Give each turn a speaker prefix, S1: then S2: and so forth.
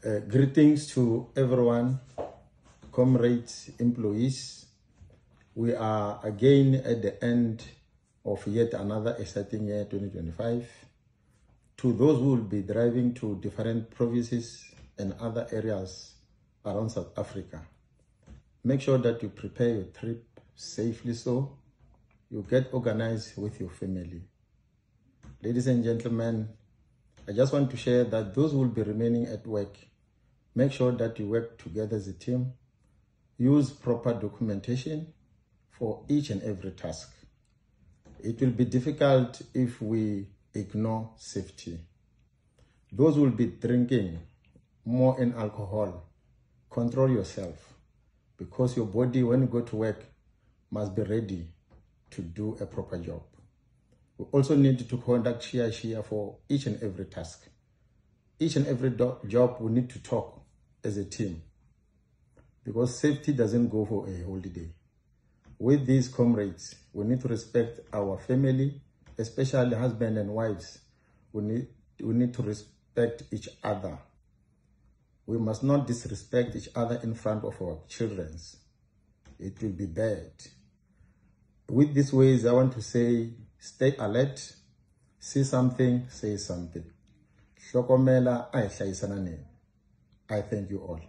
S1: Greetings to everyone, comrades, employees. We are again at the end of yet another exciting year, 2025. To those who will be driving to different provinces and other areas around South Africa, make sure that you prepare your trip safely so you get organized with your family. Ladies and gentlemen, I just want to share that those who will be remaining at work, make sure that you work together as a team. Use proper documentation for each and every task. It will be difficult if we ignore safety. Those who will be drinking more in alcohol, control yourself, because your body, when you go to work, must be ready to do a proper job. We also need to conduct share for each and every task. Each and every job we need to talk as a team, because safety doesn't go for a holiday. With these comrades, we need to respect our family, especially husband and wives. We need to respect each other. We must not disrespect each other in front of our children. It will be bad. With these ways, I want to say, stay alert, see something, say something. Hlokomela, I thank you all.